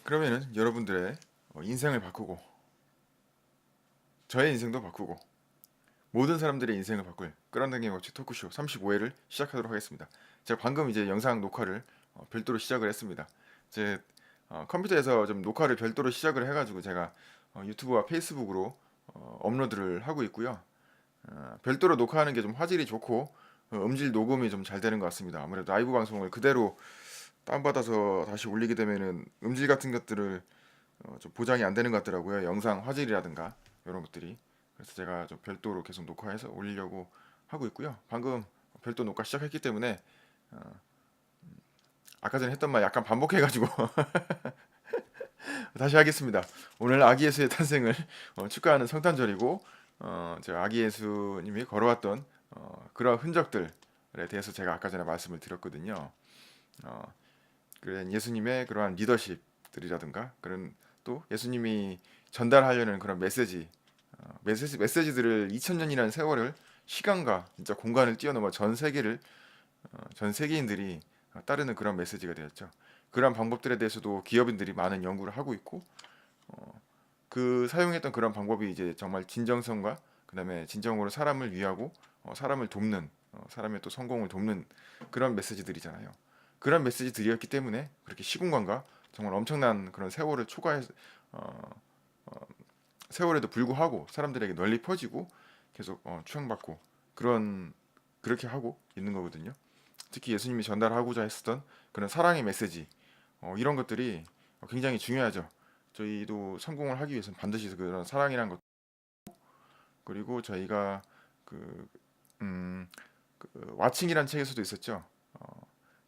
그러면은 여러분들의 인생을 바꾸고 저의 인생도 바꾸고 모든 사람들의 인생을 바꿀 끌어당김 법칙 토크쇼 35회를 시작하도록 하겠습니다. 제가 방금 이제 영상 녹화를 별도로 시작을 했습니다. 제 컴퓨터에서 좀 녹화를 별도로 시작을 해가지고 제가 유튜브와 페이스북으로 업로드를 하고 있고요. 별도로 녹화하는 게 좀 화질이 좋고 음질 녹음이 좀 잘 되는 것 같습니다. 아무래도 라이브 방송을 그대로 다운받아서 다시 올리게 되면은 음질 같은 것들을 좀 보장이 안 되는 것 같더라고요. 영상 화질이라든가 이런 것들이. 그래서 제가 좀 별도로 계속 녹화해서 올리려고 하고 있고요. 방금 별도 녹화 시작했기 때문에 아까 전에 했던 말 약간 반복해가지고 다시 하겠습니다. 오늘 아기 예수의 탄생을 축하하는 성탄절이고 제가 아기 예수님이 걸어왔던 그런 흔적들에 대해서 제가 아까 전에 말씀을 드렸거든요. 어, 그런 예수님의 그러한 리더십들이라든가 그런 또 예수님이 전달하려는 그런 메시지들을 2000년이라는 세월을 시간과 진짜 공간을 뛰어넘어 전 세계인들이 따르는 그런 메시지가 되었죠. 그런 방법들에 대해서도 기업인들이 많은 연구를 하고 있고 그 사용했던 그런 방법이 이제 정말 진정성과 그다음에 진정으로 사람을 위하고 사람을 돕는 사람의 또 성공을 돕는 그런 메시지들이잖아요. 그런 메시지들이었기 때문에 그렇게 시공간과 정말 엄청난 그런 세월을 초과해 어, 세월에도 불구하고 사람들에게 널리 퍼지고 계속 추앙받고 그런 그렇게 하고 있는 거거든요. 특히 예수님이 전달하고자 했었던 그런 사랑의 메시지 이런 것들이 굉장히 중요하죠. 저희도 성공을 하기 위해서는 반드시 그런 사랑이란 것 그리고 저희가 그, 음, 그 와칭이란 책에서도 있었죠.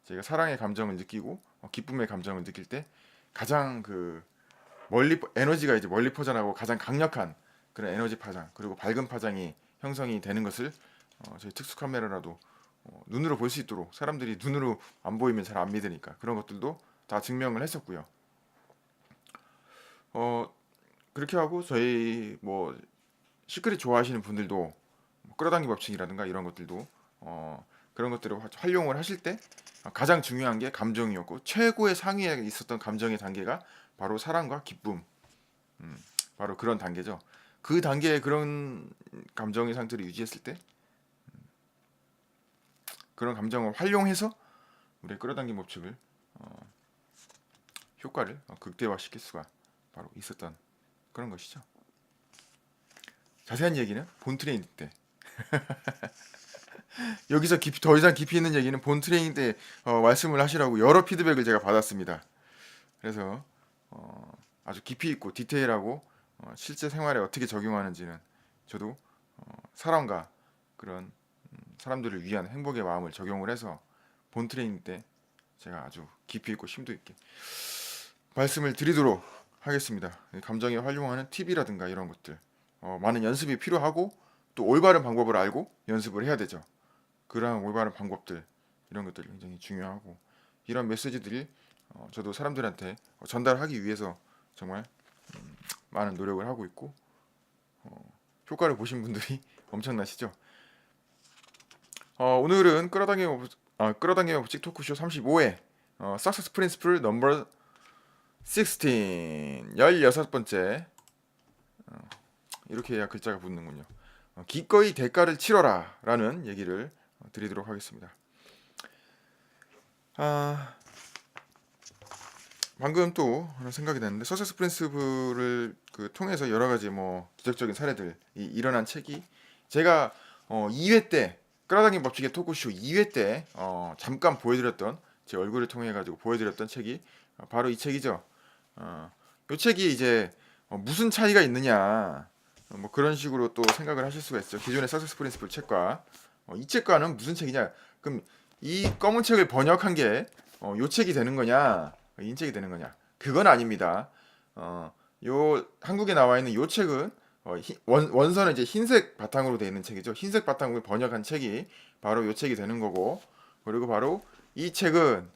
저희가 사랑의 감정을 느끼고 기쁨의 감정을 느낄 때 가장 그 멀리 에너지가 이제 멀리 퍼져나가고 가장 강력한 그런 에너지 파장 그리고 밝은 파장이 형성이 되는 것을 저희 특수 카메라라도 눈으로 볼 수 있도록 사람들이 눈으로 안 보이면 잘 안 믿으니까 그런 것들도 다 증명을 했었고요. 어 그렇게 하고 저희 뭐 시크릿 좋아하시는 분들도 뭐 끌어당기 법칙이라든가 이런 것들도 그런 것들을 활용을 하실 때 가장 중요한 게 감정이었고 최고의 상위에 있었던 감정의 단계가 바로 사랑과 기쁨 바로 그런 단계죠. 그 단계에 그런 감정의 상태를 유지했을 때 그런 감정을 활용해서 우리의 끌어당김 법칙을 효과를 극대화시킬 수가 바로 있었던 그런 것이죠. 자세한 얘기는 본 트레이닝 때 여기서 깊이 더 이상 깊이 있는 얘기는 본 트레이닝 때 말씀을 하시라고 여러 피드백을 제가 받았습니다. 그래서 아주 깊이 있고 디테일하고 실제 생활에 어떻게 적용하는지는 저도 사람과 그런 사람들을 위한 행복의 마음을 적용을 해서 본 트레이닝 때 제가 아주 깊이 있고 심도 있게 말씀을 드리도록 하겠습니다. 감정에 활용하는 팁이라든가 이런 것들 많은 연습이 필요하고 또 올바른 방법을 알고 연습을 해야 되죠. 그러한 올바른 방법들 이런 것들이 굉장히 중요하고 이런 메시지들이 저도 사람들한테 전달하기 위해서 정말 많은 노력을 하고 있고 효과를 보신 분들이 엄청나시죠. 오늘은 끌어당김의 법칙 토크쇼 35회 Success Principle 넘버 16 16번째 이렇게 해야 글자가 붙는군요. 기꺼이 대가를 치러라 라는 얘기를 드리도록 하겠습니다. 아, 방금 또 하나 생각이 났는데 서세스 프린스플을 그 통해서 여러 가지 뭐 기적적인 사례들이 일어난 책이 제가 2회 때 끌어당긴 법칙의 토크쇼 2회 때 잠깐 보여드렸던 제 얼굴을 통해 가지고 보여드렸던 책이 바로 이 책이죠. 이 책이 이제 무슨 차이가 있느냐 뭐 그런 식으로 또 생각을 하실 수가 있죠. 기존의 서세스 프린스플 책과 이 책과는 무슨 책이냐? 그럼 이 검은 책을 번역한 게 요 책이 되는 거냐? 인책이 되는 거냐? 그건 아닙니다. 요 한국에 나와 있는 요 책은 원서는 이제 흰색 바탕으로 되어 있는 책이죠. 흰색 바탕으로 번역한 책이 바로 요 책이 되는 거고, 그리고 바로 이 책은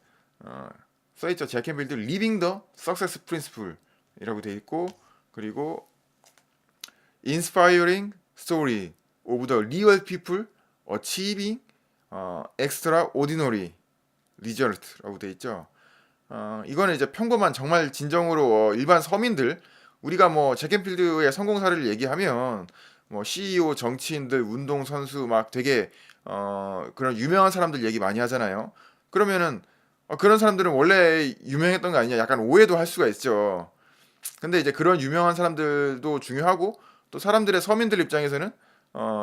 써있죠. 잭 캔필드 Living the Success Principle이라고 되어 있고, 그리고 Inspiring Story of the Real People Achieving Extraordinary Result라고 되어 있죠. 이거는 이제 평범한 정말 진정으로 일반 서민들 우리가 뭐 잭앤필드의 성공 사례를 얘기하면 뭐 CEO, 정치인들, 운동 선수 막 되게 그런 유명한 사람들 얘기 많이 하잖아요. 그러면은 그런 사람들은 원래 유명했던 거 아니냐 약간 오해도 할 수가 있죠. 근데 이제 그런 유명한 사람들도 중요하고 또 사람들의 서민들 입장에서는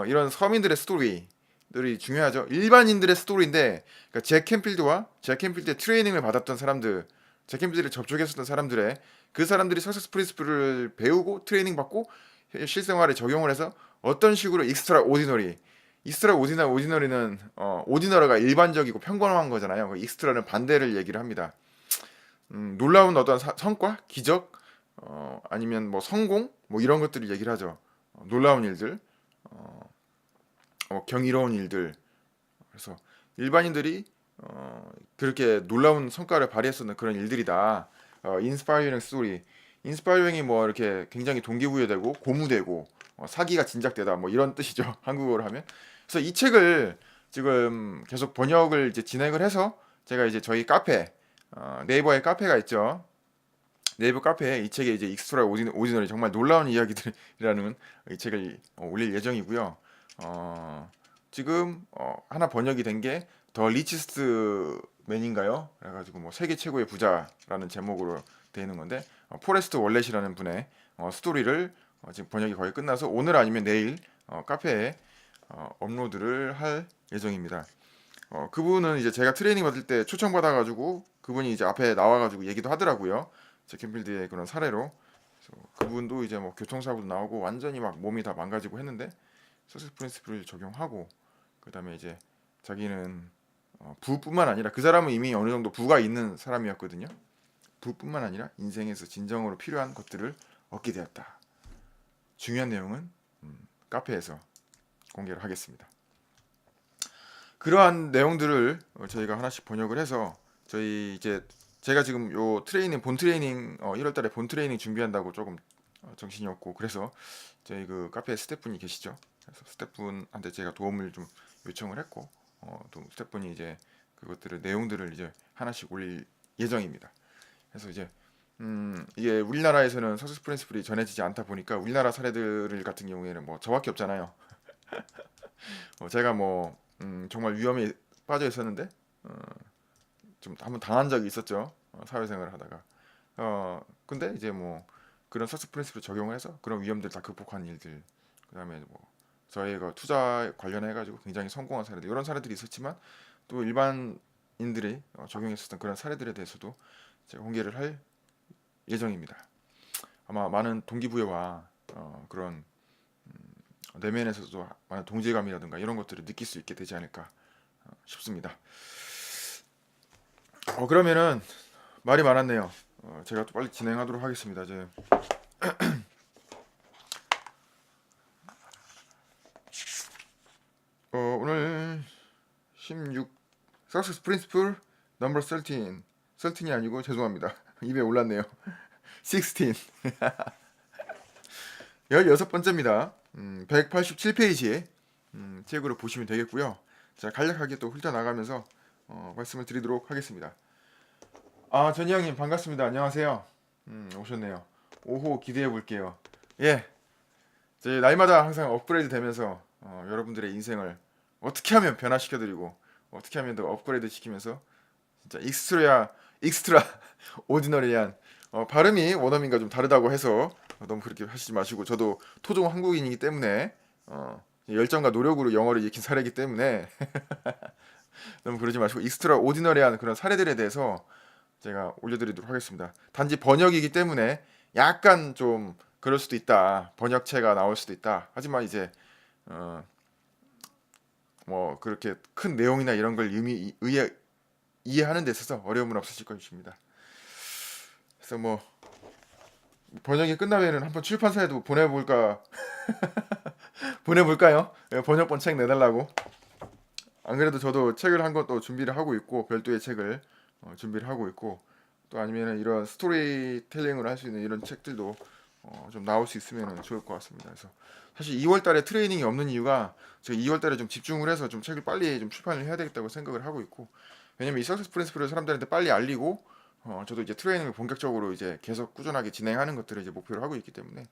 이런 서민들의 스토리들이 중요하죠. 일반인들의 스토리인데 그러니까 잭 캠필드의 트레이닝을 받았던 사람들, 잭 캠필드를 접촉했었던 사람들의 그 사람들이 석세스 프린시플을 배우고 트레이닝 받고 실생활에 적용을 해서 어떤 식으로 오디너리는 오디너러가 일반적이고 평범한 거잖아요. 그 익스트라는 반대를 얘기를 합니다. 놀라운 어떤 성과, 기적, 아니면 뭐 성공, 뭐 이런 것들을 얘기를 하죠. 놀라운 일들, 어, 경이로운 일들. 그래서 일반인들이 그렇게 놀라운 성과를 발휘했었는 그런 일들이다. 인스파이어링 스토리. 인스파이어링이 뭐 이렇게 굉장히 동기부여되고 고무되고 사기가 진작되다 뭐 이런 뜻이죠. 한국어로 하면. 그래서 이 책을 지금 계속 번역을 이제 진행을 해서 제가 이제 저희 카페 네이버에 카페가 있죠. 네이버 카페에 이 책의 이제 익스트라 오디너리 정말 놀라운 이야기들이라는 이 책을 올릴 예정이고요. 지금 하나 번역이 된 게 더 리치스트 맨인가요? 그래가지고 뭐 세계 최고의 부자라는 제목으로 되어 있는 건데 포레스트 월렛이라는 분의 스토리를 지금 번역이 거의 끝나서 오늘 아니면 내일 카페에 업로드를 할 예정입니다. 그분은 이제 제가 트레이닝 받을 때 초청받아가지고 그분이 이제 앞에 나와가지고 얘기도 하더라고요. 잭켄필드의 그런 사례로. 그래서 그분도 이제 뭐 교통사고도 나오고 완전히 막 몸이 다 망가지고 했는데 서세스 프린시플을 적용하고 그다음에 이제 자기는 부뿐만 아니라 그 사람은 이미 어느 정도 부가 있는 사람이었거든요. 부뿐만 아니라 인생에서 진정으로 필요한 것들을 얻게 되었다. 중요한 내용은 카페에서 공개를 하겠습니다. 그러한 내용들을 저희가 하나씩 번역을 해서 저희 이제 제가 지금 요 트레이닝 본 트레이닝 1월달에 본 트레이닝 준비한다고 조금 정신이 없고 그래서 저희 그 카페 스태프분이 계시죠. 그래서 스태프분한테 제가 도움을 좀 요청을 했고 또 스태프분이 이제 그것들을 내용들을 이제 하나씩 올릴 예정입니다. 그래서 이제 이게 우리나라에서는 석세스 프린시플이 전해지지 않다 보니까 우리나라 사례들 같은 경우에는 뭐 저밖에 없잖아요. 제가 뭐 정말 위험에 빠져 있었는데 좀 한번 당한 적이 있었죠. 사회생활을 하다가. 근데 이제 뭐 그런 석세 프린시플을 적용해서 그런 위험들 다 극복한 일들. 그다음에 뭐 저희가 투자 관련해 가지고 굉장히 성공한 사례들 이런 사례들이 있었지만 또 일반인들이 적용했었던 그런 사례들에 대해서도 제가 공개를 할 예정입니다. 아마 많은 동기부여와 그런 내면에서도 많은 동질감이라든가 이런 것들을 느낄 수 있게 되지 않을까 싶습니다. 그러면은 말이 많았네요. 제가 또 빨리 진행하도록 하겠습니다. 이제 오늘 16 Success Principle Number 13 13이 아니고 죄송합니다. 입에 올랐네요. 16 16번째입니다. 187페이지에 책으로 보시면 되겠고요. 자, 간략하게 또 훑어나가면서 말씀을 드리도록 하겠습니다. 전희영님 반갑습니다. 안녕하세요. 오셨네요. 오호 기대해 볼게요. 예, 제 날마다 항상 업그레이드 되면서 여러분들의 인생을 어떻게 하면 변화시켜드리고 어떻게 하면 더 업그레이드 시키면서 진짜 익스트라 오디너리한 발음이 원어민과 좀 다르다고 해서 너무 그렇게 하시지 마시고 저도 토종 한국인이기 때문에 열정과 노력으로 영어를 익힌 사례이기 때문에 너무 그러지 마시고 익스트라 오디너리한 그런 사례들에 대해서 제가 올려드리도록 하겠습니다. 단지 번역이기 때문에 약간 좀 그럴 수도 있다. 번역체가 나올 수도 있다. 하지만 이제 뭐 그렇게 큰 내용이나 이런 걸 이해하는 데 있어서 어려움은 없으실 것입니다. 그래서 뭐 번역이 끝나면은 한번 출판사에도 보내볼까요? 번역본 책 내달라고. 안 그래도 저도 책을 한 권 또 준비를 하고 있고 별도의 책을 준비를 하고 있고 또 아니면 이런 스토리텔링을 할 수 있는 이런 책들도 좀 나올 수 있으면 좋을 것 같습니다. 그래서 사실 2월달에 트레이닝이 없는 이유가 제가 2월달에 좀 집중을 해서 좀 책을 빨리 좀 출판을 해야 되겠다고 생각을 하고 있고 왜냐면 이 석세스 프린시플을 사람들한테 빨리 알리고 저도 이제 트레이닝을 본격적으로 이제 계속 꾸준하게 진행하는 것들을 이제 목표로 하고 있기 때문에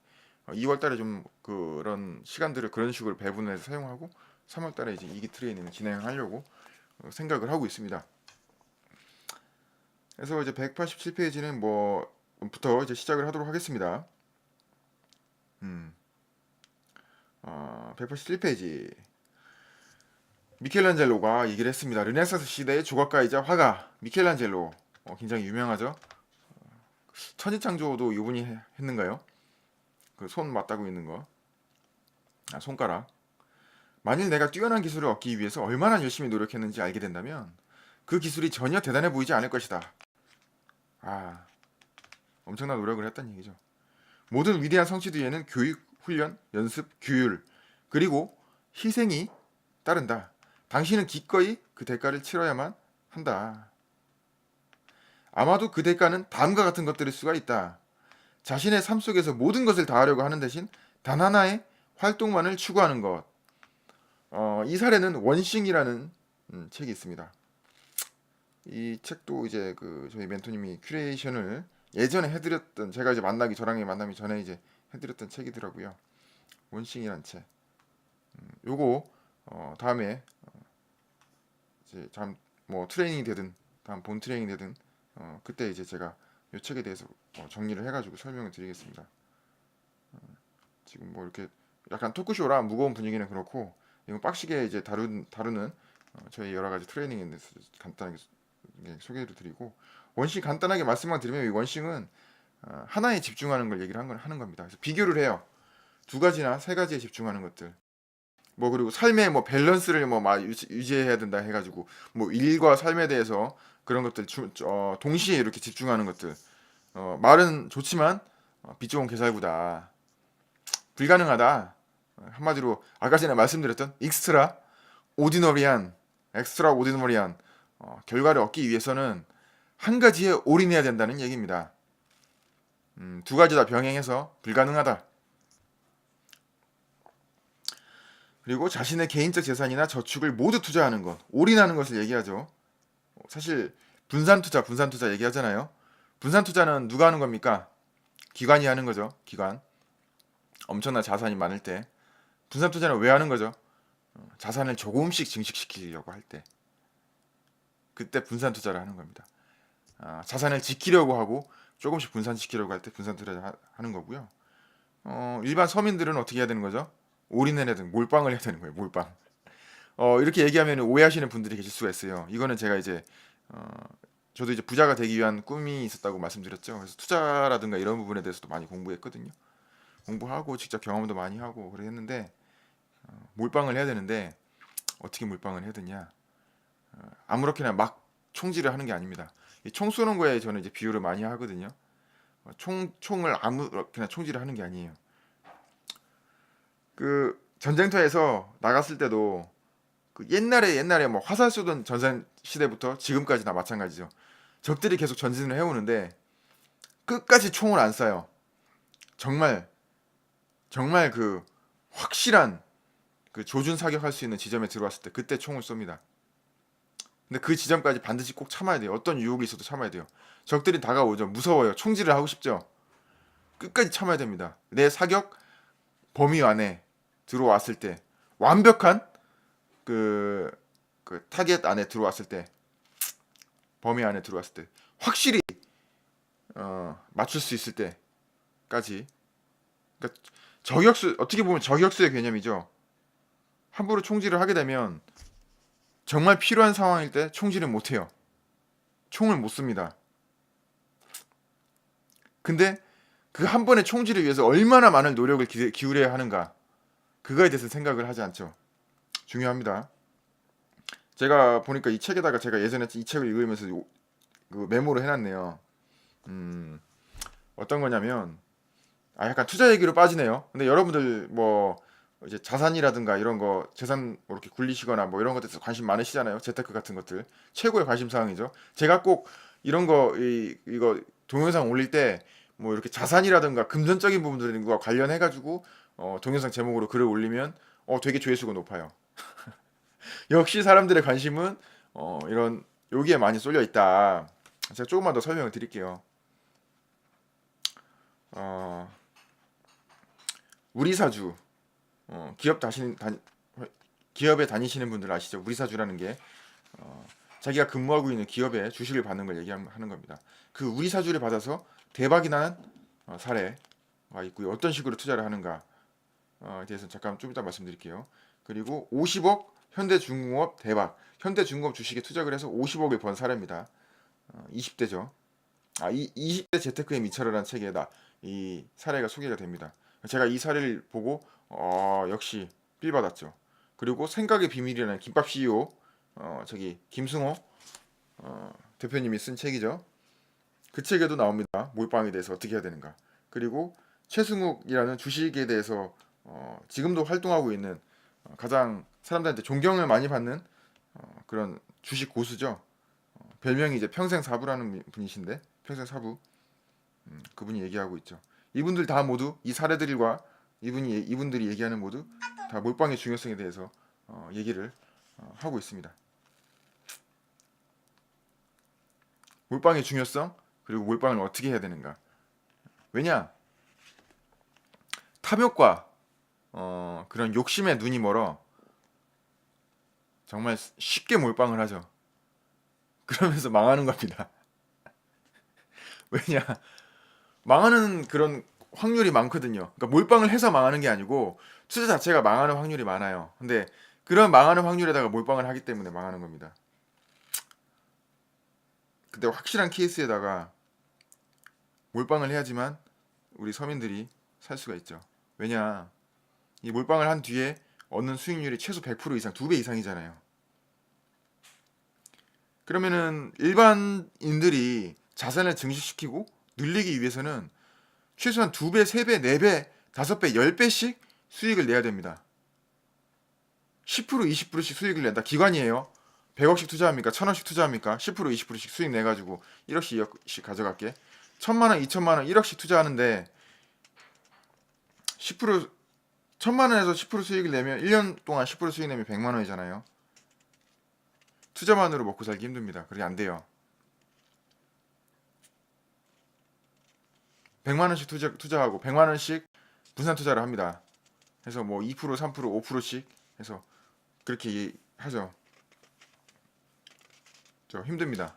2월 달에 좀 그런 시간들을 그런 식으로 배분해서 사용하고 3월 달에 이제 이기 트레이닝을 진행하려고 생각을 하고 있습니다. 그래서 이제 187페이지는 뭐부터 이제 시작을 하도록 하겠습니다. 187페이지. 미켈란젤로가 얘기를 했습니다. 르네상스 시대의 조각가이자 화가 미켈란젤로, 굉장히 유명하죠. 천지창조도 이분이 했는가요? 그 손 맞다고 있는 거, 손가락. 만일 내가 뛰어난 기술을 얻기 위해서 얼마나 열심히 노력했는지 알게 된다면 그 기술이 전혀 대단해 보이지 않을 것이다. 아, 엄청난 노력을 했다는 얘기죠. 모든 위대한 성취 뒤에는 교육, 훈련, 연습, 규율, 그리고 희생이 따른다. 당신은 기꺼이 그 대가를 치러야만 한다. 아마도 그 대가는 다음과 같은 것들일 수가 있다. 자신의 삶 속에서 모든 것을 다하려고 하는 대신 단 하나의 활동만을 추구하는 것. 이 사례는 원싱이라는 책이 있습니다. 이 책도 이제 저희 멘토님이 큐레이션을 예전에 해드렸던, 제가 이제 저랑 만나기 전에 이제 해드렸던 책이더라고요. 원싱이란 책. 요거 다음에 이제 뭐 트레이닝이 되든 다음 본 트레이닝이 되든 그때 이제 제가 요 책에 대해서 정리를 해가지고 설명을 드리겠습니다. 지금 뭐 이렇게 약간 토크쇼라 무거운 분위기는 그렇고 이건 빡시게 이제 다루는 저희 여러 가지 트레이닝에 대해서 간단하게 소개를 드리고, 원싱 간단하게 말씀만 드리면 이 원싱은 하나에 집중하는 걸 얘기를 하는 겁니다. 그래서 비교를 해요. 두 가지나 세 가지에 집중하는 것들. 뭐 그리고 삶의 뭐 밸런스를 유지해야 된다 해가지고 뭐 일과 삶에 대해서 그런 것들 동시에 이렇게 집중하는 것들. 말은 좋지만 빛 좋은 개살구다. 불가능하다. 한마디로 아까 전에 말씀드렸던 엑스트라 오디너리한 결과를 얻기 위해서는 한 가지에 올인해야 된다는 얘기입니다. 두 가지 다 병행해서 불가능하다. 그리고 자신의 개인적 재산이나 저축을 모두 투자하는 것, 올인하는 것을 얘기하죠. 사실 분산 투자 얘기하잖아요. 분산 투자는 누가 하는 겁니까? 기관이 하는 거죠. 기관. 엄청난 자산이 많을 때. 분산 투자는 왜 하는 거죠? 자산을 조금씩 증식시키려고 할 때. 그때 분산 투자를 하는 겁니다. 자산을 지키려고 하고 조금씩 분산시키려고 할 때 분산 투자를 하는 거고요. 일반 서민들은 어떻게 해야 되는 거죠? 올인을 해야 되는, 몰빵을 해야 되는 거예요. 몰빵. 이렇게 얘기하면 오해하시는 분들이 계실 수가 있어요. 이거는 제가 이제 저도 이제 부자가 되기 위한 꿈이 있었다고 말씀드렸죠. 그래서 투자라든가 이런 부분에 대해서도 많이 공부했거든요. 공부하고 직접 경험도 많이 하고 그랬는데 몰빵을 해야 되는데 어떻게 몰빵을 해야 되냐? 아무렇게나 막 총질을 하는 게 아닙니다. 이 총 쏘는 거에 저는 이제 비유를 많이 하거든요. 총을 아무렇게나 총질을 하는 게 아니에요. 그 전쟁터에서 나갔을 때도 그 옛날에 뭐 화살 쏘던 전쟁 시대부터 지금까지 다 마찬가지죠. 적들이 계속 전진을 해오는데 끝까지 총을 안 쏴요. 정말 그 확실한 그 조준 사격할 수 있는 지점에 들어왔을 때 그때 총을 쏩니다. 근데 그 지점까지 반드시 꼭 참아야 돼요. 어떤 유혹이 있어도 참아야 돼요. 적들이 다가오죠. 무서워요. 총질을 하고 싶죠. 끝까지 참아야 됩니다. 내 사격 범위 안에 들어왔을 때, 완벽한 그 타겟 안에 들어왔을 때, 범위 안에 들어왔을 때 확실히 맞출 수 있을 때까지. 그러니까 저격수, 어떻게 보면 저격수의 개념이죠. 함부로 총질을 하게 되면 정말 필요한 상황일 때 총질은 못 해요. 총을 못 씁니다. 근데 그 한 번의 총질을 위해서 얼마나 많은 노력을 기울여야 하는가, 그거에 대해서 생각을 하지 않죠. 중요합니다. 제가 보니까 이 책에다가 제가 예전에 이 책을 읽으면서 그 메모를 해놨네요. 어떤 거냐면 약간 투자 얘기로 빠지네요. 근데 여러분들 뭐 이제 자산이라든가 이런 거 재산 뭐 이렇게 굴리시거나 뭐 이런 것에 대해서 관심 많으시잖아요. 재테크 같은 것들 최고의 관심 사항이죠. 제가 꼭 이런 거 이거 동영상 올릴 때 뭐 이렇게 자산이라든가 금전적인 부분들과 관련해 가지고 동영상 제목으로 글을 올리면 되게 조회수가 높아요. 역시 사람들의 관심은 이런 여기에 많이 쏠려 있다. 제가 조금만 더 설명을 드릴게요. 어, 우리사주, 기업 기업에 다니시는 분들 아시죠? 우리사주라는 게 자기가 근무하고 있는 기업에 주식을 받는 걸 얘기하는 겁니다. 그 우리사주를 받아서 대박이 난 사례가 있고요. 어떤 식으로 투자를 하는가에 대해서 잠깐 좀 이따 말씀드릴게요. 그리고 50억 현대중공업 대박. 현대중공업 주식에 투자를 해서 50억을 번 사례입니다. 20대죠. 20대 재테크의 미처라라는 책에다 이 사례가 소개가 됩니다. 제가 이 사례를 보고 역시 필 받았죠. 그리고 생각의 비밀이라는 김밥 CEO 저기 김승호 대표님이 쓴 책이죠. 그 책에도 나옵니다. 몰빵에 대해서 어떻게 해야 되는가. 그리고 최승욱이라는 주식에 대해서 지금도 활동하고 있는 가장 사람들한테 존경을 많이 받는 그런 주식 고수죠. 별명이 이제 평생 사부라는 분이신데 평생 사부 그분이 얘기하고 있죠. 이분들 다 모두 이 사례들과 이분들이 얘기하는 모두 다 몰빵의 중요성에 대해서 얘기를 하고 있습니다. 몰빵의 중요성 그리고 몰빵을 어떻게 해야 되는가. 왜냐 탐욕과 그런 욕심에 눈이 멀어 정말 쉽게 몰빵을 하죠. 그러면서 망하는 겁니다. 왜냐 망하는 그런 확률이 많거든요. 그러니까 몰빵을 해서 망하는 게 아니고 투자 자체가 망하는 확률이 많아요. 근데 그런 망하는 확률에다가 몰빵을 하기 때문에 망하는 겁니다. 근데 확실한 케이스에다가 몰빵을 해야지만 우리 서민들이 살 수가 있죠. 왜냐 이 몰빵을 한 뒤에 얻는 수익률이 최소 100% 이상, 2배 이상이잖아요. 그러면은 일반인들이 자산을 증식시키고 늘리기 위해서는 최소한 2배, 3배, 4배, 5배, 10배씩 수익을 내야 됩니다. 10%, 20%씩 수익을 낸다. 기관이에요. 100억씩 투자합니까? 1000원씩 투자합니까? 10%, 20%씩 수익 내가지고 1억씩, 2억씩 가져갈게. 1000만원, 2000만원, 1억씩 투자하는데 10%, 1000만원에서 10% 수익을 내면 1년 동안 10% 수익 내면 100만원이잖아요. 투자만으로 먹고 살기 힘듭니다. 그게 안 돼요. 100만원씩 투자하고 100만원씩 분산 투자를 합니다. 해서 뭐 2%, 3%, 5%씩 해서 그렇게 하죠. 저 힘듭니다.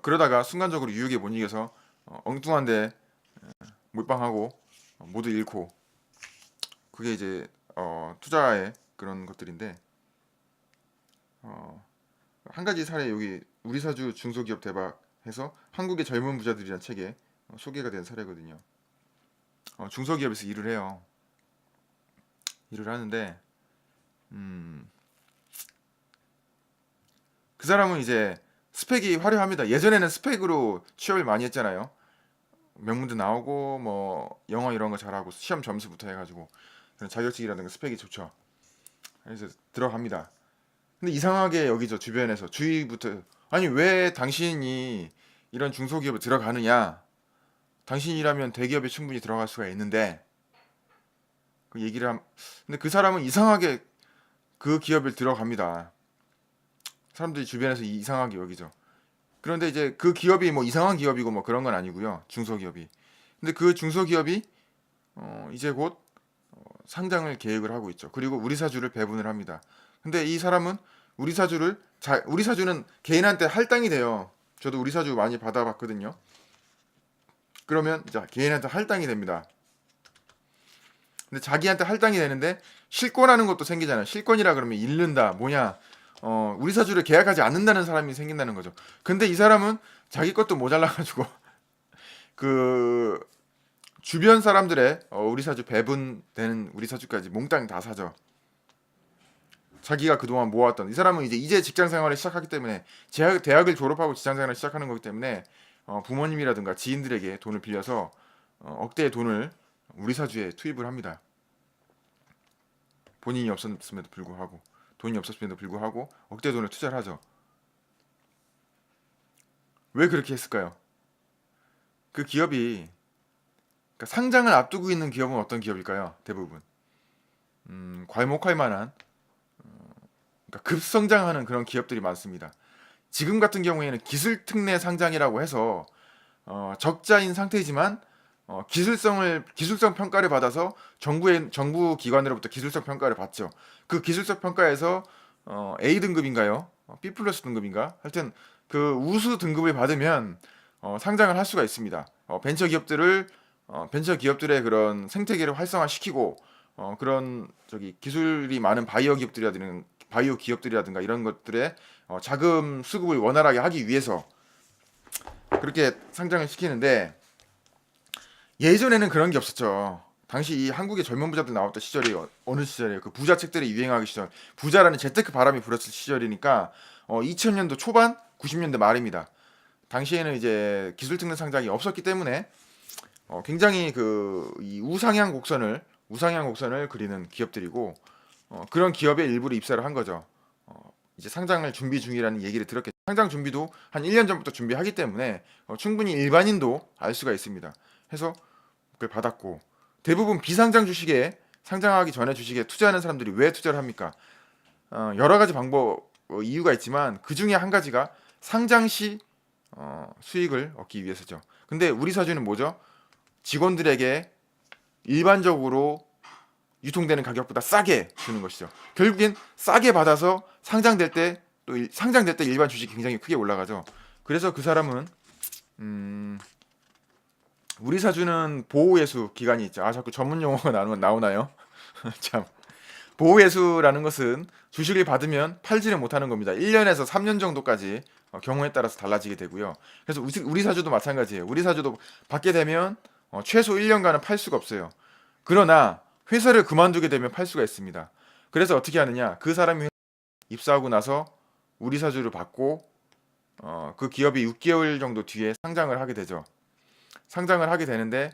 그러다가 순간적으로 유혹에 못 이겨서 엉뚱한데 몰빵하고 모두 잃고 그게 이제 투자의 그런 것들인데 한 가지 사례 여기 우리사주 중소기업 대박 해서 한국의 젊은 부자들이라는 책에 소개가 된 사례거든요. 중소기업에서 일을 해요. 일을 하는데 그 사람은 이제 스펙이 화려합니다. 예전에는 스펙으로 취업을 많이 했잖아요. 명문대 나오고 뭐 영어 이런 거 잘하고 시험 점수부터 해가지고 그런 자격증이라든가 스펙이 좋죠. 그래서 들어갑니다. 근데 이상하게 여기죠 주변에서 주위부터 아니 왜 당신이 이런 중소기업에 들어가느냐? 당신이라면 대기업에 충분히 들어갈 수가 있는데 그 얘기를 근데 그 사람은 이상하게 그 기업을 들어갑니다. 사람들이 주변에서 이상하게 여기죠. 그런데 이제 그 기업이 뭐 이상한 기업이고 뭐 그런 건 아니고요. 중소기업이. 근데 그 중소기업이 이제 곧 상장을 계획을 하고 있죠. 그리고 우리사주를 배분을 합니다. 근데 이 사람은 우리사주는 개인한테 할당이 돼요. 저도 우리사주 많이 받아봤거든요. 그러면 자 개인한테 할당이 됩니다. 근데 자기한테 할당이 되는데 실권하는 것도 생기잖아요. 실권이라 그러면 잃는다. 뭐냐? 우리사주를 계약하지 않는다는 사람이 생긴다는 거죠. 근데 이 사람은 자기 것도 모자라가지고 그 주변 사람들의 우리사주 배분되는 우리사주까지 몽땅 다 사죠. 자기가 그동안 모았던 이 사람은 이제 직장 생활을 시작하기 때문에 대학을 졸업하고 직장 생활을 시작하는 거기 때문에 부모님이라든가 지인들에게 돈을 빌려서 억대의 돈을 우리사주에 투입을 합니다. 본인이 없었음에도 불구하고 돈이 없었음에도 불구하고 억대 돈을 투자를 하죠. 왜 그렇게 했을까요? 그 기업이 그러니까 상장을 앞두고 있는 기업은 어떤 기업일까요? 대부분 괄목할 만한 그러니까 급성장하는 그런 기업들이 많습니다. 지금 같은 경우에는 기술 특례 상장이라고 해서 적자인 상태이지만 기술성 평가를 받아서 정부 기관으로부터 기술성 평가를 받죠. 그 기술성 평가에서 A 등급인가요? B 플러스 등급인가? 하여튼 그 우수 등급을 받으면 상장을 할 수가 있습니다. 벤처 기업들의 그런 생태계를 활성화시키고 그런 저기 기술이 많은 바이오 기업들이라든가 이런 것들의 자금 수급을 원활하게 하기 위해서 그렇게 상장을 시키는데, 예전에는 그런 게 없었죠. 당시 이 한국의 젊은 부자들 나왔던 시절이 어느 시절이에요? 그 부자 책들이 유행하기 시절, 부자라는 재테크 바람이 불었을 시절이니까 2000년도 초반, 90년대 말입니다. 당시에는 이제 기술특례 상장이 없었기 때문에 굉장히 이 우상향 곡선을 그리는 기업들이고 그런 기업의 일부를 입사를 한 거죠. 이제 상장을 준비 중이라는 얘기를 들었겠죠. 상장 준비도 한 1년 전부터 준비하기 때문에 충분히 일반인도 알 수가 있습니다. 해서 그걸 받았고, 대부분 비상장 주식에 상장하기 전에 주식에 투자하는 사람들이 왜 투자를 합니까? 여러 가지 이유가 있지만 그 중에 한 가지가 상장 시 수익을 얻기 위해서죠. 근데 우리 사주는 뭐죠? 직원들에게 일반적으로 유통되는 가격보다 싸게 주는 것이죠. 결국엔 싸게 받아서 상장될 때 일반 주식이 굉장히 크게 올라가죠. 그래서 그 사람은 우리 사주는 보호예수 기간이 있죠. 자꾸 전문 용어가 나오나요? 참. 보호예수라는 것은 주식을 받으면 팔지를 못하는 겁니다. 1년에서 3년 정도까지 경우에 따라서 달라지게 되고요. 그래서 우리 사주도 마찬가지예요. 우리 사주도 받게 되면 최소 1년간은 팔 수가 없어요. 그러나 회사를 그만두게 되면 팔 수가 있습니다. 그래서 어떻게 하느냐? 그 사람이 입사하고 나서 우리 사주를 받고 그 기업이 6개월 정도 뒤에 상장을 하게 되죠. 상장을 하게 되는데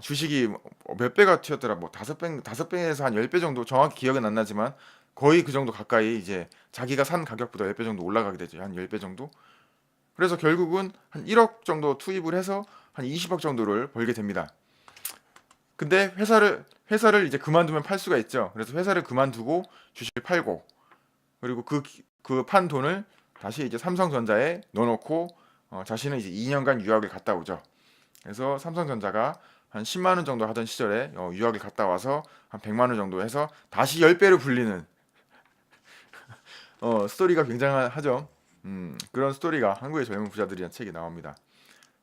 주식이 몇 배가 튀었더라. 뭐 5배에서 한 10배 정도, 정확히 기억은 안 나지만 거의 그 정도 가까이 이제 자기가 산 가격보다 10배 정도 올라가게 되죠. 한 10배 정도. 그래서 결국은 한 1억 정도 투입을 해서 한 20억 정도를 벌게 됩니다. 근데 회사를 이제 그만두면 팔 수가 있죠. 그래서 회사를 그만두고 주식을 팔고, 그리고 그 판 돈을 다시 이제 삼성전자에 넣어놓고 자신은 이제 2년간 유학을 갔다 오죠. 그래서 삼성전자가 한 10만 원 정도 하던 시절에 유학을 갔다 와서 한 100만 원 정도 해서 다시 10배로 불리는 스토리가 굉장하죠. 그런 스토리가 한국의 젊은 부자들이란 책에 나옵니다.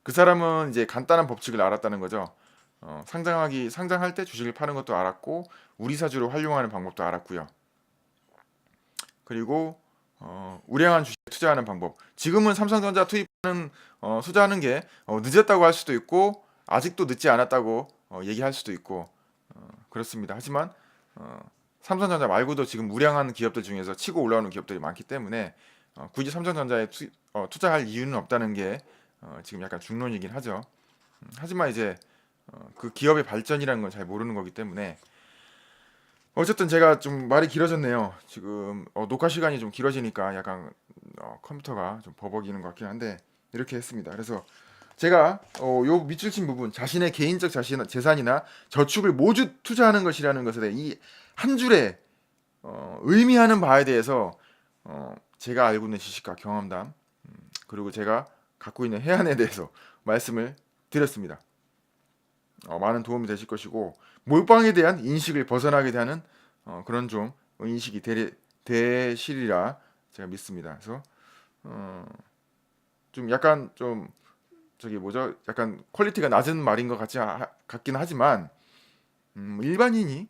그 사람은 이제 간단한 법칙을 알았다는 거죠. 상장할 때 주식을 파는 것도 알았고 우리 사주로 활용하는 방법도 알았고요. 그리고 우량한 주식에 투자하는 방법. 지금은 삼성전자 투자하는 게 늦었다고 할 수도 있고 아직도 늦지 않았다고 얘기할 수도 있고 그렇습니다. 하지만 삼성전자 말고도 지금 우량한 기업들 중에서 치고 올라오는 기업들이 많기 때문에 굳이 삼성전자에 투자할 이유는 없다는 게 지금 약간 중론이긴 하죠. 하지만 이제 그 기업의 발전이라는 건 잘 모르는 거기 때문에, 어쨌든 제가 좀 말이 길어졌네요. 지금 녹화 시간이 좀 길어지니까 약간 컴퓨터가 좀 버벅이는 것 같긴 한데 이렇게 했습니다. 그래서 제가 요 밑줄 친 부분, 자신의 개인적 재산이나 저축을 모두 투자하는 것이라는 것에 대해 이 한 줄에 의미하는 바에 대해서 제가 알고 있는 지식과 경험담, 그리고 제가 갖고 있는 해안에 대해서 말씀을 드렸습니다. 많은 도움이 되실 것이고 몰빵에 대한 인식을 벗어나게 되는 그런 좀 인식이 되시리라 제가 믿습니다. 그래서 좀 약간 좀 저기 뭐죠? 약간 퀄리티가 낮은 말인 것 같긴 하지만 일반인이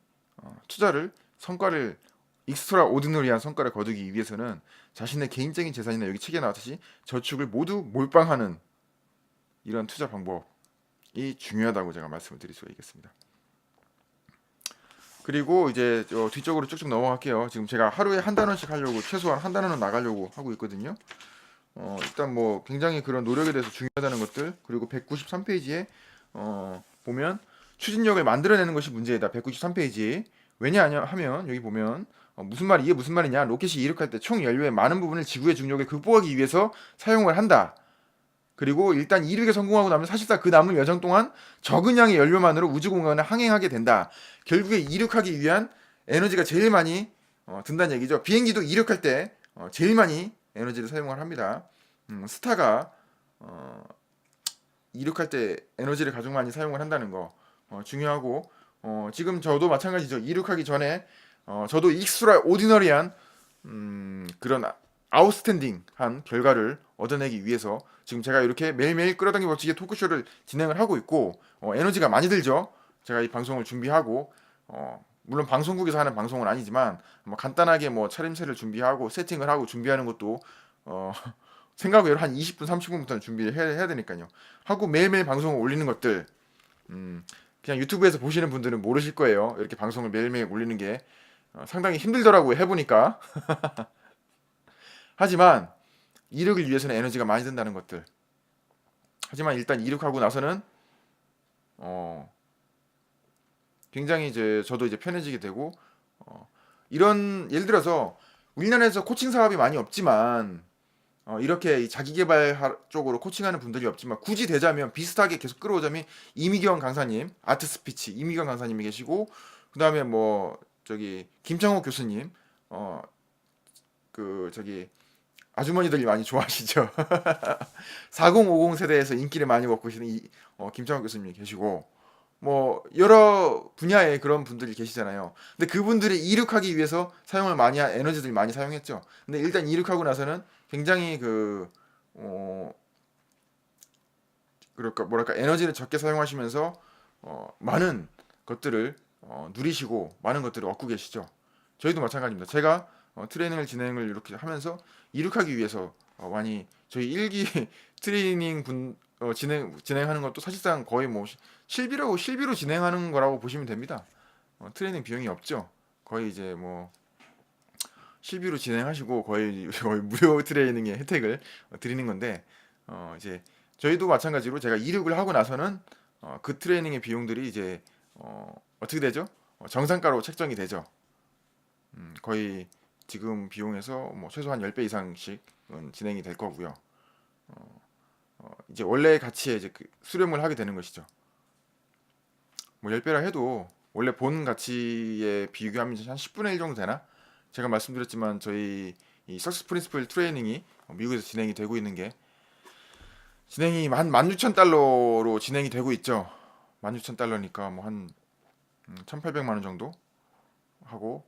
성과를 익스트라 오디너리한 성과를 거두기 위해서는 자신의 개인적인 재산이나 여기 책에 나왔듯이 저축을 모두 몰빵하는 이런 투자 방법이 중요하다고 제가 말씀을 드릴 수가 있겠습니다. 그리고 이제 뒤쪽으로 쭉쭉 넘어갈게요. 지금 제가 하루에 한 단원씩 하려고, 최소한 한 단원은 나가려고 하고 있거든요. 일단 뭐 굉장히 그런 노력에 대해서 중요하다는 것들, 그리고 193페이지에 보면 추진력을 만들어내는 것이 문제이다. 193페이지. 왜냐하면 여기 보면 이게 무슨 말이냐? 로켓이 이륙할 때 총 연료의 많은 부분을 지구의 중력을 극복하기 위해서 사용을 한다. 그리고 일단 이륙에 성공하고 나면 사실상 그 남은 여정 동안 적은 양의 연료만으로 우주 공간을 항행하게 된다. 결국에 이륙하기 위한 에너지가 제일 많이 든다는 얘기죠. 비행기도 이륙할 때 제일 많이 에너지를 사용을 합니다. 스타가 이륙할 때 에너지를 가장 많이 사용을 한다는 거 중요하고, 지금 저도 마찬가지죠. 이륙하기 전에 저도 익스트라 오디너리한 그런 아웃스탠딩한 결과를 얻어내기 위해서 지금 제가 이렇게 매일매일 끌어당기 법칙의 토크쇼를 진행을 하고 있고, 에너지가 많이 들죠. 제가 이 방송을 준비하고, 물론 방송국에서 하는 방송은 아니지만 뭐 간단하게 뭐 차림새를 준비하고 세팅을 하고 준비하는 것도 어, 생각 외로 한 20분 30분부터는 준비를 해야 되니까요. 하고 매일매일 방송을 올리는 것들, 그냥 유튜브에서 보시는 분들은 모르실 거예요. 이렇게 방송을 매일매일 올리는 게 상당히 힘들더라고요. 해보니까. 하지만 이륙을 위해서는 에너지가 많이 든다는 것들. 하지만 일단 이륙하고 나서는 어, 굉장히 이제 저도 이제 편해지게 되고, 이런 예를 들어서 우리나라에서 코칭 사업이 많이 없지만 이렇게 이 자기 개발 쪽으로 코칭하는 분들이 없지만 굳이 되자면 비슷하게 계속 끌어오자면 이미경 강사님, 아트 스피치 이미경 강사님이 계시고, 그다음에 뭐 저기 김창호 교수님, 그 저기 아주머니들이 많이 좋아하시죠. 4050 세대에서 인기를 많이 먹고 계시는 김창호 교수님이 계시고, 뭐 여러 분야의 그런 분들이 계시잖아요. 근데 그분들이 이륙하기 위해서 사용을 많이 한 에너지들이 많이 사용했죠. 근데 일단 이륙하고 나서는 굉장히 그럴까 뭐랄까 에너지를 적게 사용하시면서 많은 것들을 누리시고 많은 것들을 얻고 계시죠. 저희도 마찬가지입니다. 제가 트레이닝을 진행을 이렇게 하면서 이륙하기 위해서 많이 저희 일기 트레이닝 진행하는 것도 사실상 거의 뭐 실비로 진행하는 거라고 보시면 됩니다. 트레이닝 비용이 없죠. 거의 이제 뭐 실비로 진행하시고 거의 무료 트레이닝의 혜택을 드리는 건데, 이제 저희도 마찬가지로 제가 이륙을 하고 나서는 그 트레이닝의 비용들이 이제 어떻게 되죠? 정상가로 책정이 되죠. 거의 지금 비용에서 뭐 최소한 10배 이상씩은 진행이 될 거고요. 이제 원래 가치에 이제 그 수렴을 하게 되는 것이죠. 뭐 10배라 해도 원래 본 가치에 비교하면 한 10분의 1 정도 되나? 제가 말씀드렸지만 저희 이 석스 프린시플 트레이닝이 미국에서 진행이 되고 있는 게 진행이 한 16,000달러로 진행이 되고 있죠. 16,000달러니까 뭐 한 1,800만 원 정도 하고,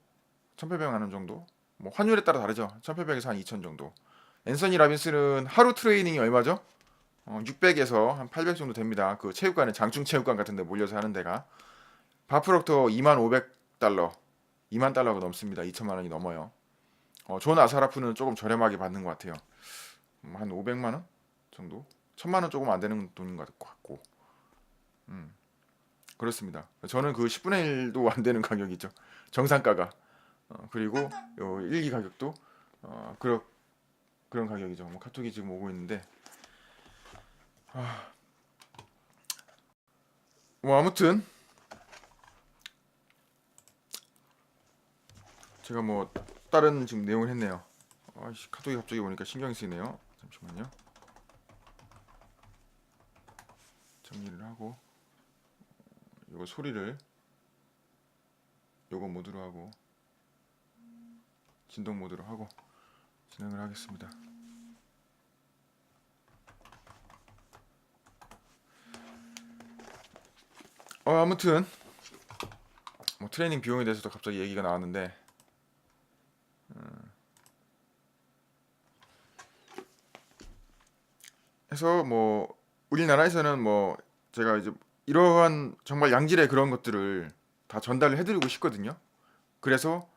1,800만 원 정도? 뭐 환율에 따라 다르죠. 1,800에서 한 2,000 정도. 앤서니 라빈스는 하루 트레이닝이 얼마죠? 600에서 한 800 정도 됩니다. 그 체육관에 장충 체육관 같은 데 몰려서 하는 데가. 바프럭터 2,500달러. 2만 달러가 넘습니다. 2천만 원이 넘어요. 존 아사라프는 조금 저렴하게 받는 것 같아요. 한 500만 원 정도? 1,000만 원 조금 안 되는 돈인 것 같고. 음, 그렇습니다. 저는 그 10분의 1도 안 되는 가격이죠. 정상가가. 그리고 요 일기 가격도 그런 가격이죠. 뭐 카톡이 지금 오고 있는데, 뭐 아무튼 제가 뭐 다른 지금 내용을 했네요. 아이씨, 카톡이 갑자기 오니까 신경이 쓰이네요. 잠시만요. 정리를 하고 요거 소리를 요거 모드로 하고 진동 모드로 하고 진행을 하겠습니다. 아무튼 뭐 트레이닝 비용에 대해서도 갑자기 얘기가 나왔는데, 해서 뭐 우리나라에서는 뭐 제가 이제 이러한 정말 양질의 그런 것들을 다 전달을 해드리고 싶거든요. 그래서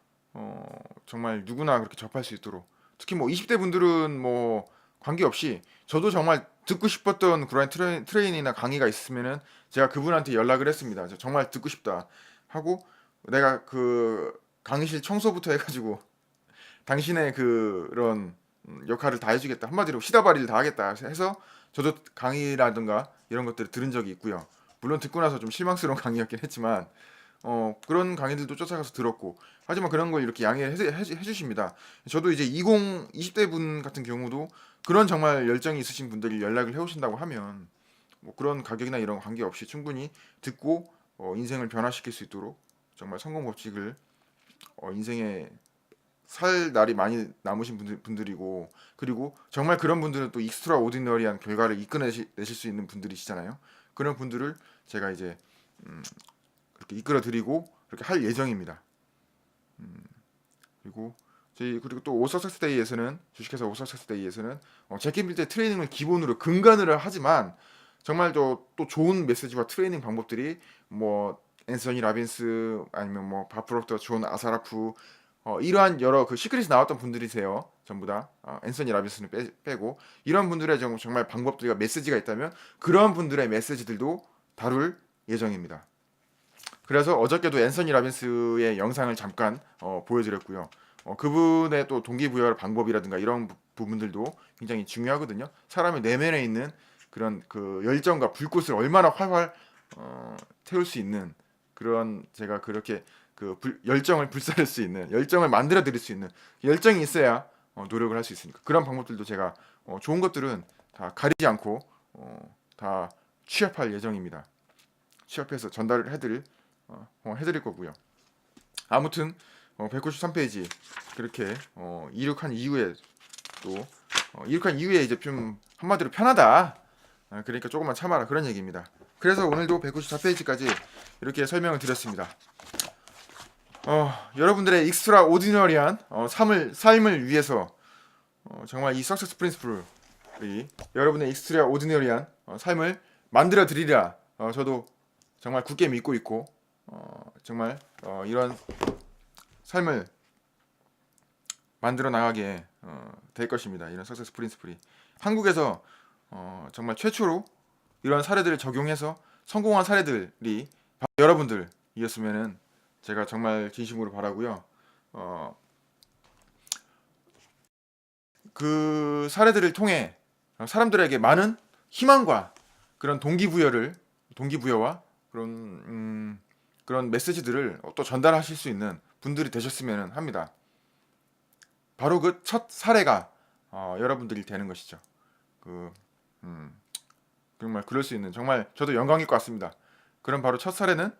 정말 누구나 그렇게 접할 수 있도록, 특히 뭐 20대 분들은 뭐 관계없이 저도 정말 듣고 싶었던 그런 트레이닝이나 강의가 있으면은 제가 그분한테 연락을 했습니다. 저 정말 듣고 싶다 하고, 내가 그 강의실 청소부터 해가지고 당신의 그런 역할을 다 해주겠다, 한마디로 시다바리를 다 하겠다 해서 저도 강의라든가 이런 것들을 들은 적이 있고요. 물론 듣고 나서 좀 실망스러운 강의였긴 했지만 그런 강의들도 쫓아가서 들었고, 하지만 그런 걸 이렇게 양해를 해주십니다. 저도 이제 20대 분 같은 경우도 그런 정말 열정이 있으신 분들이 연락을 해오신다고 하면 뭐 그런 가격이나 이런 관계없이 충분히 듣고 인생을 변화시킬 수 있도록 정말 성공 법칙을 인생에 살 날이 많이 남으신 분들이고, 그리고 정말 그런 분들은 또 익스트라 오디너리한 결과를 이끌어내실 수 있는 분들이시잖아요. 그런 분들을 제가 이제 그렇게 이끌어 드리고 그렇게 할 예정입니다. 그리고 그리고 또 오서섹스데이에서는, 주식회사 오서섹스데이에서는 제키빌드의 트레이닝을 기본으로 근간을 하지만 정말 또 좋은 메시지와 트레이닝 방법들이 뭐 앤서니 라빈스 아니면 뭐 바프로터, 존 아사라프, 이러한 여러 그 시크릿에 나왔던 분들이세요. 전부 다 앤서니 라빈스는 빼고 이런 분들의 정말 방법들과 메시지가 있다면 그런 분들의 메시지들도 다룰 예정입니다. 그래서 어저께도 앤서니 라빈스의 영상을 잠깐 보여드렸고요. 그분의 또 동기부여 방법이라든가 이런 부분들도 굉장히 중요하거든요. 사람의 내면에 있는 그런 그 열정과 불꽃을 얼마나 활활 태울 수 있는, 그런 제가 그렇게 열정을 불살릴 수 있는, 열정을 만들어 드릴 수 있는 열정이 있어야 노력을 할 수 있으니까 그런 방법들도 제가 좋은 것들은 다 가리지 않고 다 취합할 예정입니다. 취합해서 전달을 해드릴 거고요. 아무튼 193페이지 그렇게 이륙한 이후에 또 이륙한 이후에 이제 좀 한마디로 편하다. 그러니까 조금만 참아라, 그런 얘기입니다. 그래서 오늘도 194페이지까지 이렇게 설명을 드렸습니다. 여러분들의 익스트라 오디너리한 삶을 위해서 정말 이 석세스 프린시플이 여러분의 익스트라 오디너리한 삶을 만들어 드리리라 저도 정말 굳게 믿고 있고, 정말 이런 삶을 만들어 나가게 될 것입니다. 이런 석세스 프린시플이 한국에서 정말 최초로 이런 사례들을 적용해서 성공한 사례들이 바로 여러분들이었으면은 제가 정말 진심으로 바라고요. 그 사례들을 통해 사람들에게 많은 희망과 그런 동기부여와 그런 메시지들을 또 전달하실 수 있는 분들이 되셨으면 합니다. 바로 그 첫 사례가 여러분들이 되는 것이죠. 그 정말 그럴 수 있는, 정말 저도 영광일 것 같습니다. 그런 바로 첫 사례는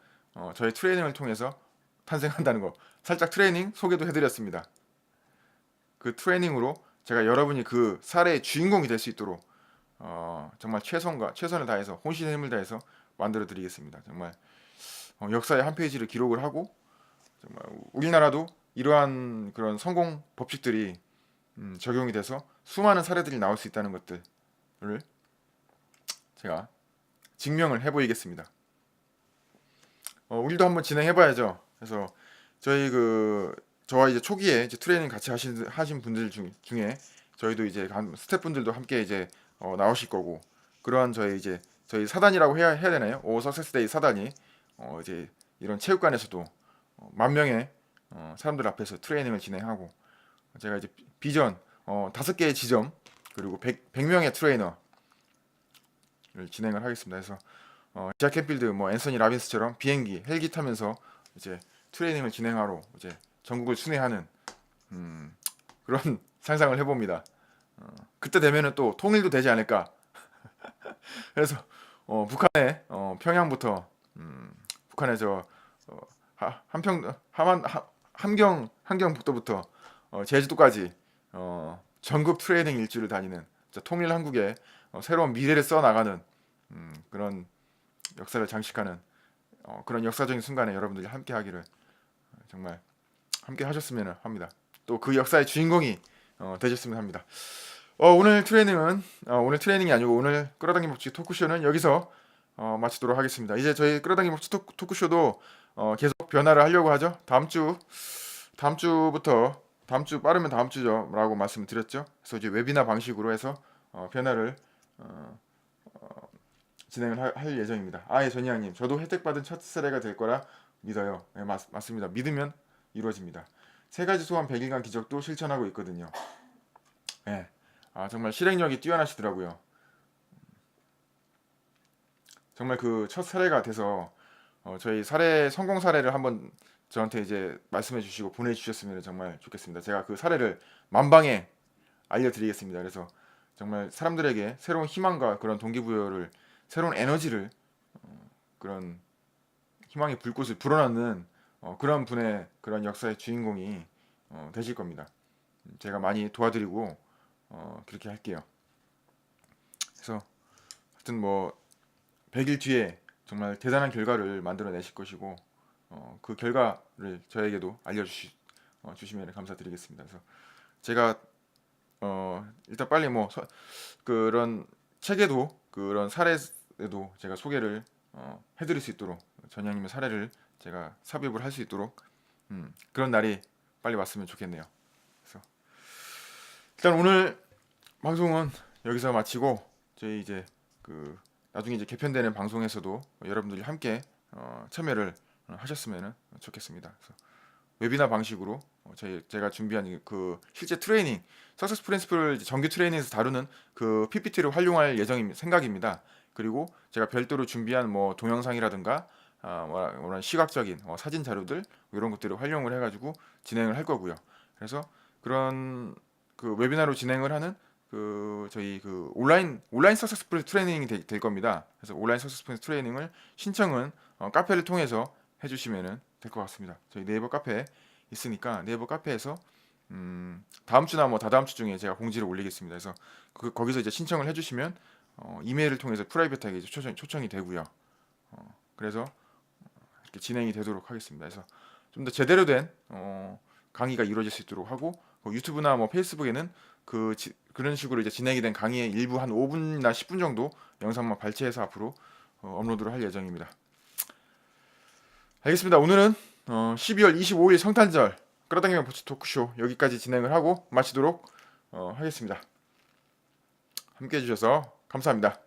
저희 트레이닝을 통해서 탄생한다는 거, 살짝 트레이닝 소개도 해드렸습니다. 그 트레이닝으로 제가 여러분이 그 사례의 주인공이 될 수 있도록 정말 최선을 다해서 혼신의 힘을 다해서 만들어 드리겠습니다. 정말 역사의 한 페이지를 기록을 하고, 정말 우리나라도 이러한 그런 성공 법칙들이 적용이 돼서 수많은 사례들이 나올 수 있다는 것들을 제가 증명을 해보이겠습니다. 우리도 한번 진행해봐야죠. 그래서 저와 이제 초기에 이제 트레이닝 같이 하신 분들 중에 저희도 이제 스태프분들도 함께 이제 나오실 거고, 그러한 저희 사단이라고 해야 되나요? 오 석세스데이 사단이 이제 이런 체육관에서도 10,000명의 사람들 앞에서 트레이닝을 진행하고, 제가 이제 비전 5개의 지점 그리고 100명의 트레이너를 진행을 하겠습니다. 그래서 지하 캠필드 뭐 앤서니 라빈스처럼 비행기 헬기 타면서 이제 트레이닝을 진행하러 이제 전국을 순회하는 그런 상상을 해봅니다. 그때 되면은 또 통일도 되지 않을까. 그래서 북한의 평양부터 북한의 함경북도부터 제주도까지 전국 트레이닝 일주를 다니는 통일 한국의 새로운 미래를 써 나가는 그런 역사를 장식하는 그런 역사적인 순간에 여러분들이 함께 하기를 정말 함께 하셨으면 합니다. 또 그 역사의 주인공이 되셨으면 합니다. 오늘 트레이닝이 아니고 오늘 끌어당김 법칙 토크쇼는 여기서 마치도록 하겠습니다. 이제 저희 끌어당김 법칙 토크쇼도 계속 변화를 하려고 하죠. 다음 주 빠르면 다음 주죠라고 말씀을 드렸죠. 그래서 이제 웨비나 방식으로 해서 변화를 진행을 할 예정입니다. 예, 전희양님, 저도 혜택받은 첫 사례가 될 거라 믿어요. 네, 맞습니다. 믿으면 이루어집니다. 3가지 소원 100일간 기적도 실천하고 있거든요. 네. 정말 실행력이 뛰어나시더라고요. 정말 그 첫 사례가 돼서 저희 성공 사례를 한번 저한테 이제 말씀해 주시고 보내주셨으면 정말 좋겠습니다. 제가 그 사례를 만방에 알려드리겠습니다. 그래서 정말 사람들에게 새로운 희망과 그런 동기부여를, 새로운 에너지를, 그런 희망의 불꽃을 불어넣는 그런 분의 그런 역사의 주인공이 되실 겁니다. 제가 많이 도와드리고 그렇게 할게요. 그래서 하여튼 뭐 100일 뒤에 정말 대단한 결과를 만들어내실 것이고 그 결과를 저에게도 주시면 감사드리겠습니다. 그래서 제가 일단 빨리 뭐 그런 책에도 그런 사례에도 제가 소개를 해드릴 수 있도록 전형님의 사례를 제가 삽입을 할 수 있도록 그런 날이 빨리 왔으면 좋겠네요. 그래서 일단 오늘 방송은 여기서 마치고 저희 이제 그 나중에 이제 개편되는 방송에서도 여러분들이 함께 참여를 하셨으면 좋겠습니다. 그래서 웨비나 방식으로 제가 준비한 그 실제 트레이닝 석세스 프린시플을 정규 트레이닝에서 다루는 그 PPT를 활용할 생각입니다. 그리고 제가 별도로 준비한 뭐 동영상이라든가 뭐런 시각적인 사진 자료들 이런 것들을 활용을 해가지고 진행을 할 거고요. 그래서 그런 그 웨비나로 진행을 하는 그 저희 그 온라인 석세스풀 트레이닝이 될 겁니다. 그래서 온라인 석세스풀 트레이닝을 신청은 카페를 통해서 해주시면 될 것 같습니다. 저희 네이버 카페 있으니까 네이버 카페에서 다음 주나 뭐 다다음 주 중에 제가 공지를 올리겠습니다. 그래서 거기서 이제 신청을 해주시면 이메일을 통해서 프라이빗하게 이제 초청이 되고요. 그래서 이렇게 진행이 되도록 하겠습니다. 그래서 좀 더 제대로 된 강의가 이루어질 수 있도록 하고 유튜브나 뭐 페이스북에는 그런 식으로 이제 진행이 된 강의의 일부 한 5분이나 10분 정도 영상만 발췌해서 앞으로 업로드를 할 예정입니다. 알겠습니다. 오늘은 12월 25일 성탄절 끌어당기면 보츠 토크쇼 여기까지 진행을 하고 마치도록 하겠습니다. 함께 해주셔서 감사합니다.